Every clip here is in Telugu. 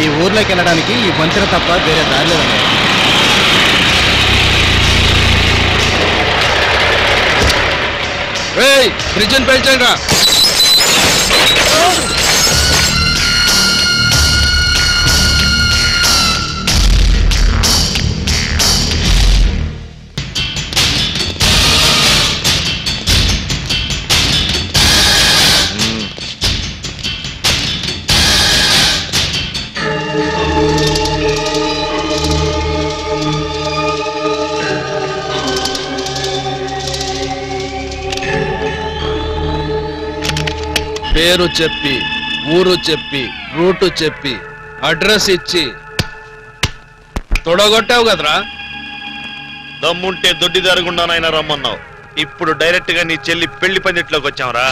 ఈ ఊర్లోకి వెళ్ళడానికి ఈ వంతెన తప్ప వేరే దారి లేదండి. బ్రిడ్జిని పెంచండి రా. పేరు చెప్పి, ఊరు చెప్పి, రూటు చెప్పి, అడ్రస్ ఇచ్చి తొడగొట్టావు కదరా. దమ్ముంటే దొడ్డిదారుగుండానైనా రమ్మన్నావు. ఇప్పుడు డైరెక్ట్ గా నీ చెల్లి పెళ్లి పందిట్లోకి వచ్చావరా.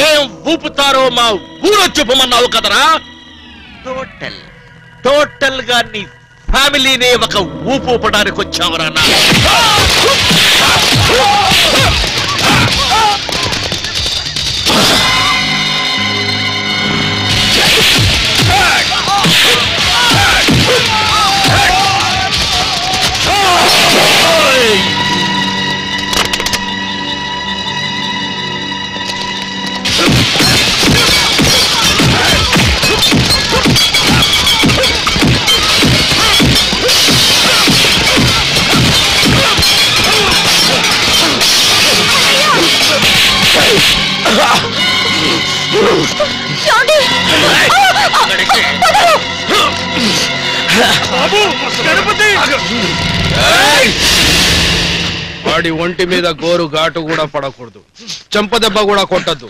ఏం ఊపుతారో మా ఊరు చూపమన్నావు కదరా. టోటల్ గా నీ ఫ్యామిలీనే ఒక ఊపు ఊపడానికి వచ్చావరా. వాడి ఒంటి మీద గోరు ఘాటు కూడా పడకూడదు, చెంపదెబ్బ కూడా కొట్టద్దు.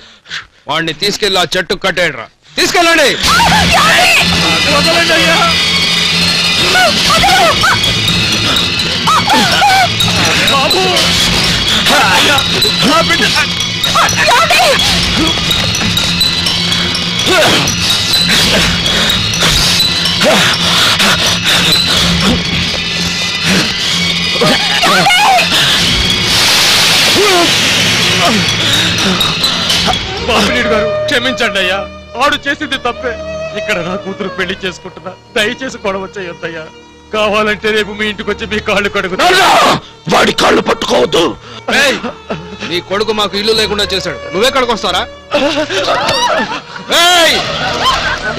వాడిని తీసుకెళ్ళి ఆ చెట్టు కట్టేయడ్రా. తీసుకెళ్ళండి. బాబునీడు గారు క్షమించండి అయ్యా. ఆడు చేసింది తప్పే. ఇక్కడ నా కూతురు పెళ్లి చేసుకుంటున్నా, దయచేసి గొడవ చేయొద్దయ్యా. కావాలంటే రేపు మీ ఇంటికి వచ్చి మీ కాళ్ళు కడుగుతా. వాడి కాళ్ళు పట్టుకోవద్దు. నీ కొడుకు మాకు ఇల్లు లేకుండా చేశాడు, నువ్వెక్కడికి వస్తారా?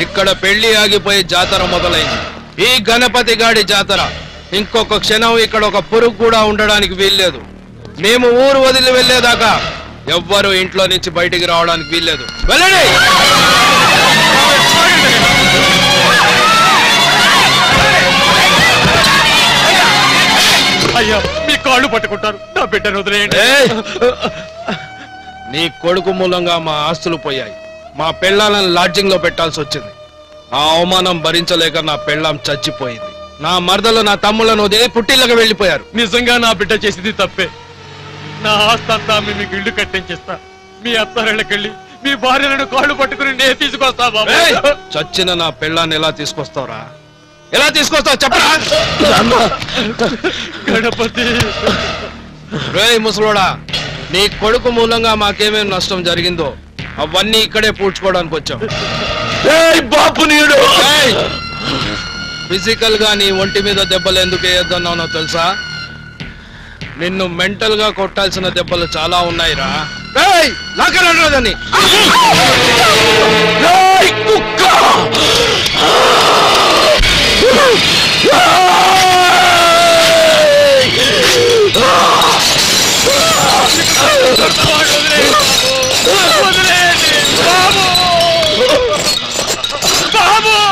ఇక్కడ పెళ్లి ఆగిపోయి జాతర మొదలైంది. ఈ గణపతి గాడి జాతర. ఇంకొక క్షణం ఇక్కడ ఒక పురుగు కూడా ఉండడానికి వీల్లేదు. మేము ఊరు వదిలి వెళ్లేదాకా ఎవ్వరూ ఇంట్లో నుంచి బయటికి రావడానికి వీల్లేదు. వెళ్ళండి. అయ్యా మీ కాళ్ళు పట్టుకుంటారు, నా బిడ్డను వదిలేయండి. నీ కొడుకు మూలంగా మా ఆస్తులు పోయాయి. మా పెళ్ళాలను లాడ్జింగ్ లో పెట్టాల్సి వచ్చింది. ఆ అవమానం భరించలేక నా పెళ్ళాం చచ్చిపోయింది. నా మరదలు నా తమ్ముళ్ళను వదిలి పుట్టిళ్ళకి వెళ్ళిపోయారు. నిజంగా నా బిడ్డ చేసింది తప్పే. నా ఆస్తి అంతా మీకు ఇల్లు కట్టించేస్తా. మీ అత్తారెళ్ళకెళ్ళి మీ భార్యలను కాళ్ళు పట్టుకుని నేను తీసుకొస్తా బాబు. చచ్చిన నా పెళ్ళాన్ని ఎలా తీసుకొస్తావురా? ఎలా తీసుకొస్తావు చెప్పరా? గణపతి రేయ్ ముసలోడా, నీ కొడుకు మూలంగా మాకేమేం నష్టం జరిగిందో అవన్నీ ఇక్కడే పూడ్చుకోవడానికి వచ్చాం. ఫిజికల్ గా నీ ఒంటి మీద దెబ్బలు ఎందుకు వేయొద్దన్నానో తెలుసా? నిన్ను మెంటల్ గా కొట్టాల్సిన దెబ్బలు చాలా ఉన్నాయిరా. లాకరాదని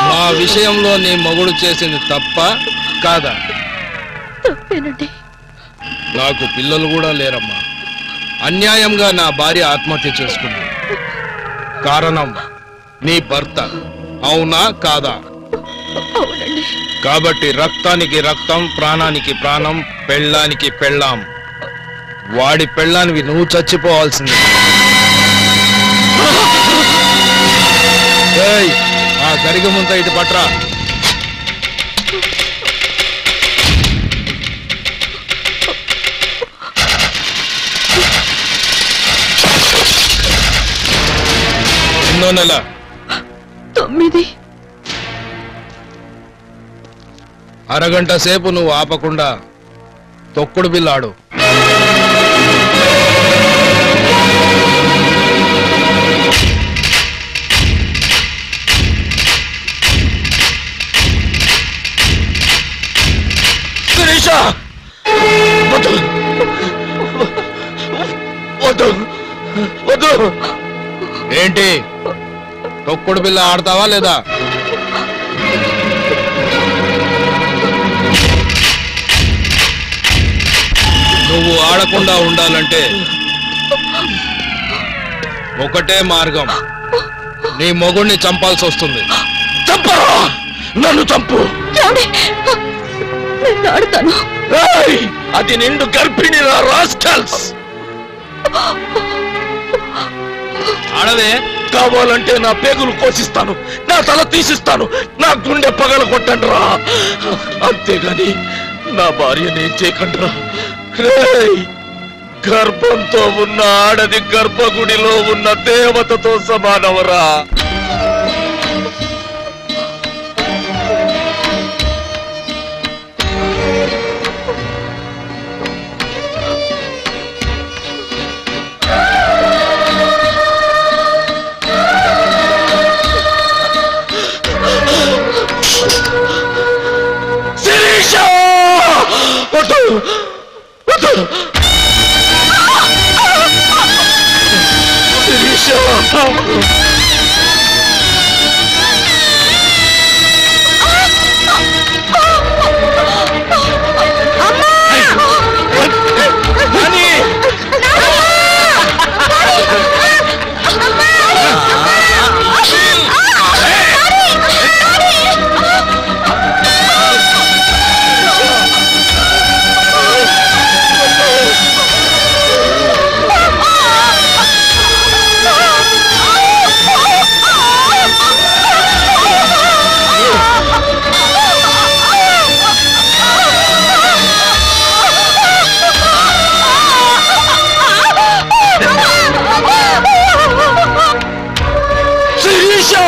మా విషయంలో నీ మొగుడు చేసింది తప్ప కాదా? తప్పేనండి. నాకు పిల్లలు కూడా లేరమ్మా. అన్యాయంగా నా భార్య ఆత్మహత్య చేసుకుంది. కారణం నీ భర్త. అవునా కాదా? అవునండి. కాబట్టి రక్తానికి రక్తం, ప్రాణానికి ప్రాణం, పెళ్ళానికి పెళ్ళాం. వాడి పెళ్ళానివి నువ్వు చచ్చిపోవాల్సింది. ఆ గరిగ ముంత ఇటు పట్రా. ఎన్నో నెల 9. అరగంట సేపు నువ్వు ఆపకుండా తొక్కుడు బిల్లాడు. ఏంటి తొక్కుడు బిల్ల ఆడతావా లేదా? నువ్వు ఆడకుండా ఉండాలంటే ఒకటే మార్గం, నీ మొగుణ్ణి చంపాల్సి వస్తుంది. చంపరా, నన్ను చంపు. నేను ఆడతాను. అది నిండు గర్భిణి రాస్కల్స్. ఆడవే. కావాలంటే నా పేగులు కోసిస్తాను, నా తల తీసిస్తాను, నా గుండె పగల కొట్టండి రా. అంతేగాని నా భార్యని చేయకండి రా. గర్భంతో ఉన్న ఆడది గర్భగుడిలో ఉన్న దేవతతో సమానవరా. Sirisha!